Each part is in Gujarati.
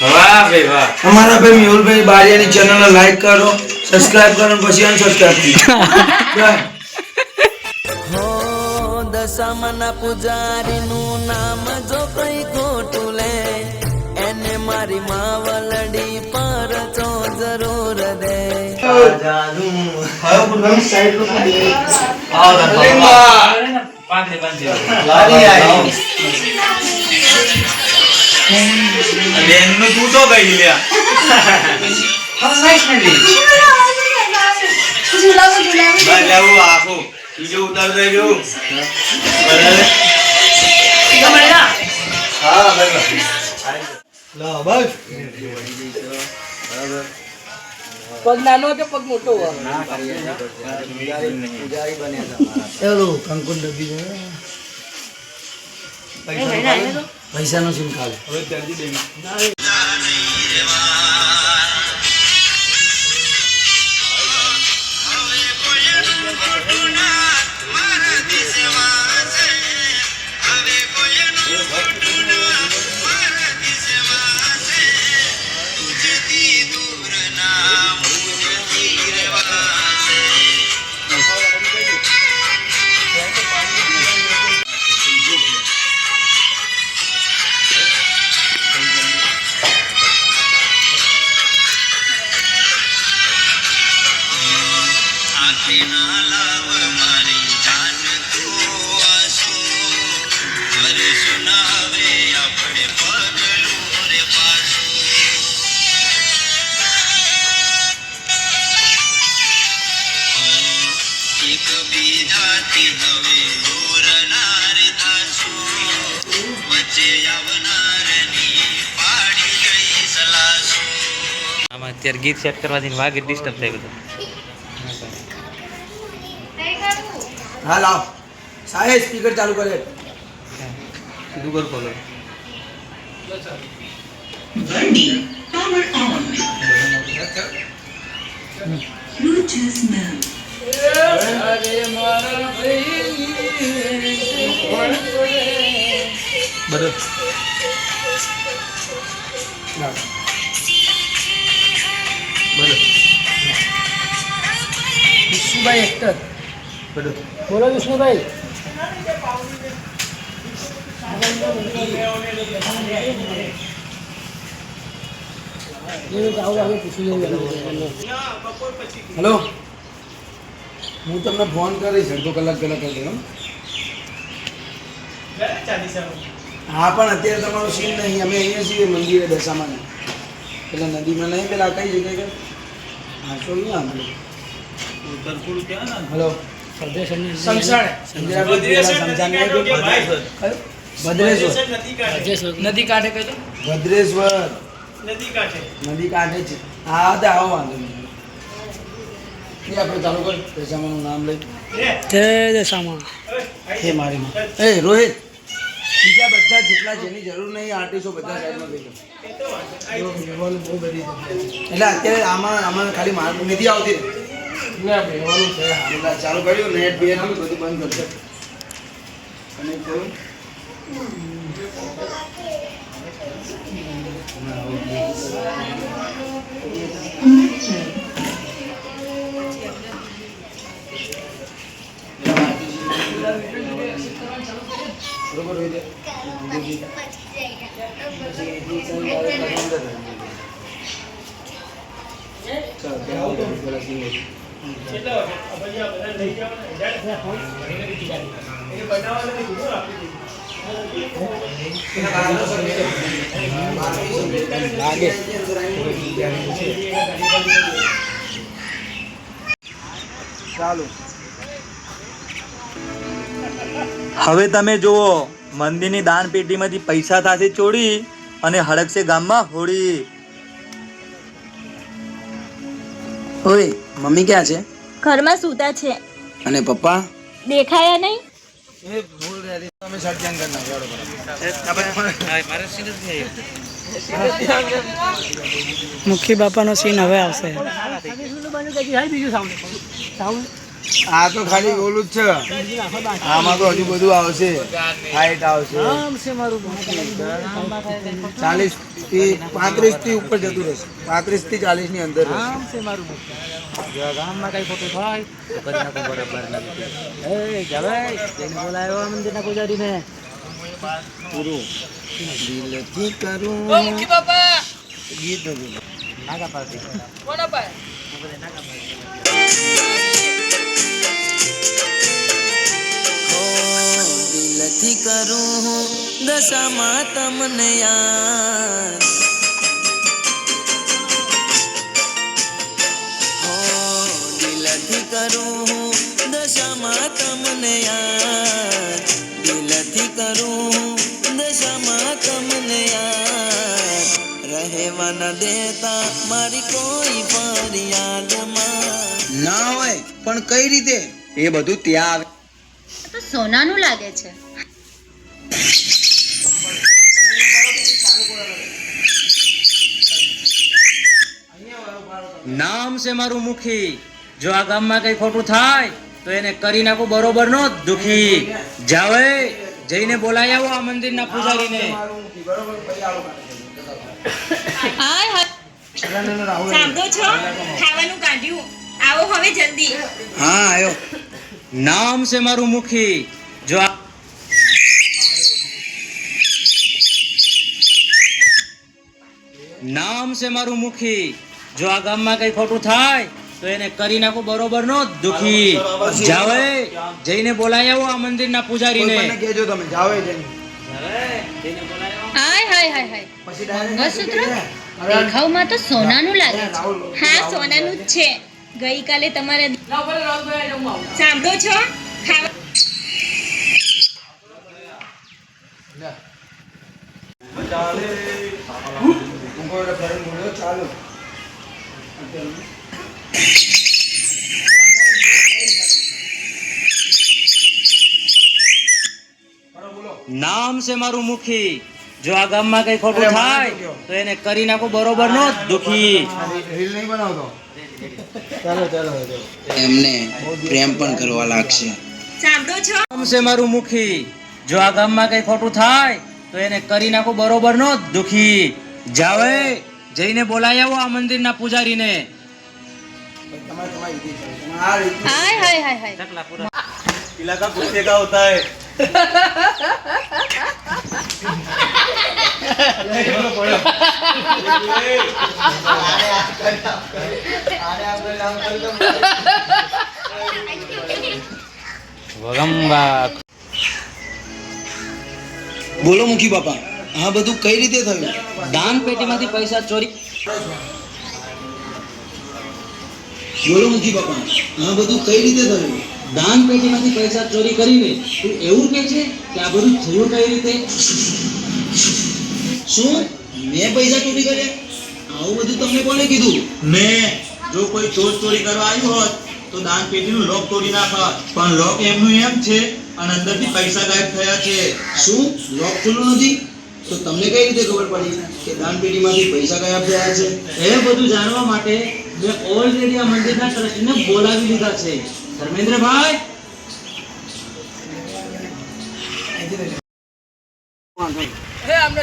વાહ ભાઈ વાહ. અમારા ભાઈ મેહુલભાઈ બારિયાની ચેનલને લાઈક કરો, સબસ્ક્રાઇબ કરો, પછી અનસબસ્ક્રાઇબ કરો. હો દશામાના પૂજારીનું નામ જો કઈ ખોટું લે એને મારી માવલડી પર ચો જરૂર દે. બેનનું તું તો ગઈ લ્યા. જાવું આખું બીજું ઉતાર દઈ ગયું. હા બસ પગ નાનો કે પગ મોટો હોય? કંકુન ડબ્બી પૈસા નો સીન ખાલે. અત્યારે ગીત સેટ કરવાથી વાઘ ડિસ્ટર્બ થઈ ગયું. હા લાવ સાહેબ સ્પીકર ચાલુ કરે. કીધું કર ખોલો. વિષ્ણુભાઈ એક્ટર બોલો. વિષ્ણુભાઈ હેલો, હું તમને ફોન કરીશ અડધો કલાક પહેલા કરી દઉં. હા પણ અત્યારે તમારો સીન નહીં. અમે અહીંયા છીએ મંદિરે દશામાં, પેલા નદીમાં નહીં, પેલા કઈ જગ્યાએ? હા તો અહીંયા હેલો નદી કાંઠે કઈ ભદ્રેશ્વર નદી કાંઠે છે. હા તો આવો વાંધો નહીં. આપણે ચાલુ કર દશામાનું નામ લઈ. જય દશામાં. હે મારી માં. એ રોહિત, બીજા બધા જેટલા જેની જરૂર નહીં આર્ટિસ્ટો બધા સાઈડમાં બેસો. એટલે અત્યારે આમાં ખાલી માર નથી આવતી. ચાલુ કર્યું નેટ બે બધું બંધ કરશે. કનેક્ટ કર્યું. બરોબર હોય ચાલો. હવે તમે જુઓ, મંદિરની દાન પેટીમાંથી પૈસા સાથે ચોરી અને હડકશે ગામમાં હોળી. ઓય મમ્મી ક્યાં છે? ઘરમાં સૂતા છે. અને પપ્પા? દેખાયા નહીં. એ ભૂલ રહી તમે સર્જન કરના મુખી બાપાનો સીન હવે આવશે. આ તો ખાલી ઓલું જ છે, આમાં તો હજુ બધું આવશે. હાઈટ આવશે 40 થી 35 થી ઉપર જતું રહેશે. 35 થી 40 ની અંદર રહેશે. દિલથી કરું ગીત નથી. દિલથી કરું હું દશામાં તમને યાદ, હો દિલથી કરું હું દશામાં તમને યાદ, દિલથી કરું દશામાં તમને યાદ, રહેવા ન દેતા મારી કોઈ ફરિયાદમાં. ના હોય પણ કઈ રીતે એ બધું ત્યાં આવે. તો સોનાનું લાગે છે. નામ છે મારું મુખી, જો આ ગામમાં કઈ ખોટું થાય તો એને કરી નાખું બરોબર નો દુખી. જાવે જઈને બોલાઈ આવો આ મંદિરના પૂજારીને. હાય હાય, સાંભળો છો? ખાવાનું કાઢ્યું, આવો હવે જલ્દી. હા આવ્યો. નામ છે મારું મુખી, જો આ નામ છે મારું મુખી, જો આ ગામમાં કઈ ખોટું થાય તો એને કરી નાખું બરોબર નો દુખી. જાવે જઈને બોલાઈ આવો આ મંદિરના પૂજારીને. કોઈને કહેજો તમે જાઓ એ જઈને. હાય હાય હાય હાય, પછી direct મંગળસૂત્ર દેખાવમાં તો સોનાનું લાગે છે. હા, સોનાનું જ છે. ગઈકાલે તમારે સાંભળો છો? ખાવા ચાલો. નામ છે મારું મુખી, જો આ ગામમાં કઈ ખોટું થાય તો એને કરી નાખું બરોબર નો દુખી. રીલ નહીં બનાવતો. ચાલો ચાલો. એમને પ્રેમ પણ કરવા લાગશે. સાંભળો છો? નામ છે મારું મુખી, જો આ ગામમાં કઈ ખોટું થાય તો એને કરી નાખું બરોબર નો દુખી. જાવે જઈને બોલાઈ આવો આ મંદિરના પૂજારીને. હાય હાય હાય હાય, इलाका गुस्से का होता है. બોલો મુખી બાપા, આ બધું કઈ રીતે થયું? દાન પેટીમાંથી પૈસા ચોરી. બોલો મુખી બાપા, આ બધું કઈ રીતે થયું? દાન પેટીમાંથી પૈસા ચોરી કરીને તું એવું કે છે કે આ બધું થયું કઈ રીતે? શું મેં પૈસા ચોરી કર્યા? આવું બધું તમને કોને કીધું? મેં જો કોઈ ચોર ચોરી કરવા આવ્યું હોત તો દાન પેટીનું લોક તોડી નાખત, પણ લોક એમનું એમ છે અને અંદરથી પૈસા ગાયબ થયા છે. શું લોક ખુલ્લું નથી? તો તમને કઈ રીતે ખબર પડી કે દાન પેટીમાંથી પૈસા ગાયબ થયા છે? એ બધું જાણવા માટે મેં ઓલરેડી આ મંદિરના ટ્રસ્ટીને બોલાવી લીધા છે. ધર્મેન્દ્રભાઈ,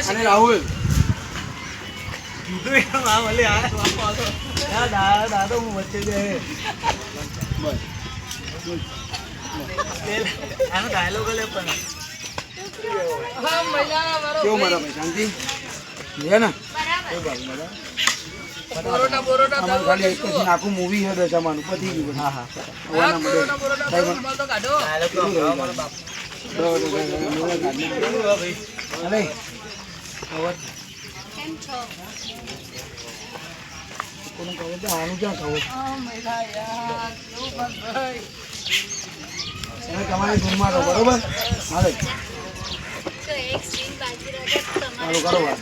અને રાહુલ કેવું મારા ભાઈ? શાંતિ છે ને? અમારું ખાલી એક જ આખું મૂવી છે દશામાનું, પતી ગયું. હા હા. આનું ક્યાં ખાવું? તમારી ધૂનમાં રહો, બરોબર? હાલે ચાલો કરો વાત.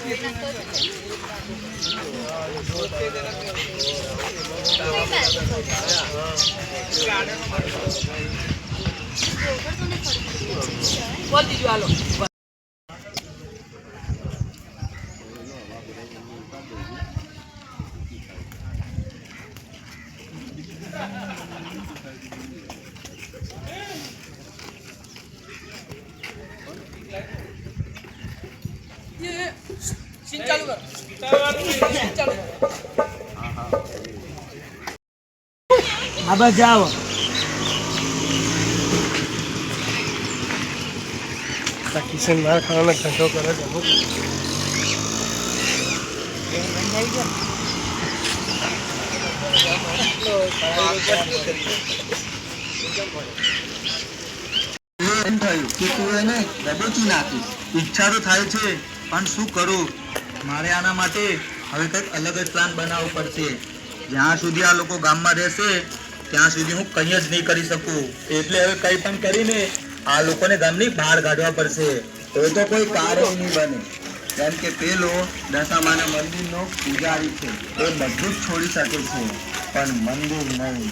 હા બસ જાઓ. કિશન માર ખાવાનો ધંધો કરે છે હું એમ થયું કે તું એને દબોચી નાખી. ઈચ્છા તો થાય છે પણ શું કરું? મારે આના માટે હવે કંઈક અલગ જ પ્લાન બનાવવો પડશે. જ્યાં સુધી આ લોકો ગામમાં રહેશે ત્યાં સુધી હું કંઈ જ નહીં કરી શકું. એટલે હવે કંઈ પણ કરીને આ લોકોને ગામની બહાર કાઢવા પડશે. તો કોઈ કાર્ય નહીં બને. કેમ કે પેલો દશામાના મંદિરનો પૂજારી છે. એ બધું જ છોડી શકે છે પણ મંદિર નહીં.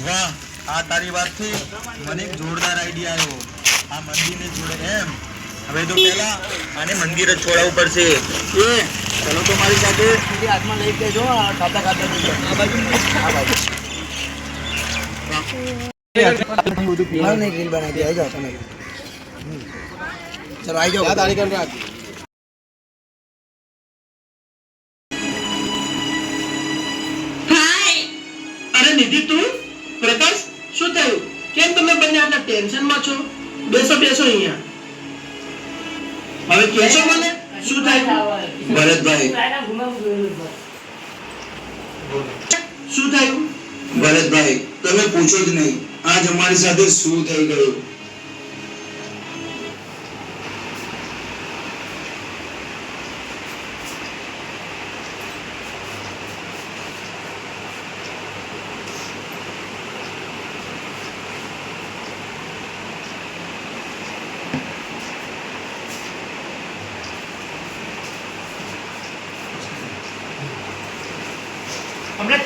વાહ, આ તારી વાતથી મને એક જોરદાર આઈડિયા આવ્યો. આ મંદિરને જોડે એમ. હવે તો પહેલા આને મંદિર જ છોડાવવું પડશે. એ ચલો તો મારી સાથે. સીધી હાથમાં લઈ જજો. ખાતા ખાતા જજો. આ બાજુ મારે નહીં ગ્રીલ બનાવી દે. આવી જાઓ તમે. ચલો આવી જાઓ. તારીખ રાખ. અરે નિધિ તું પ્રકાશ શું થયું કેમ તમે બંને આટલા ટેન્શનમાં છો બેસો બેસો અહીંયા હવે કહેશો મને શું થયું ભરતભાઈ, શું થયું ભરતભાઈ તમે પૂછો જ નહીં. આજ અમારી સાથે શું થઈ ગયું. હમણાં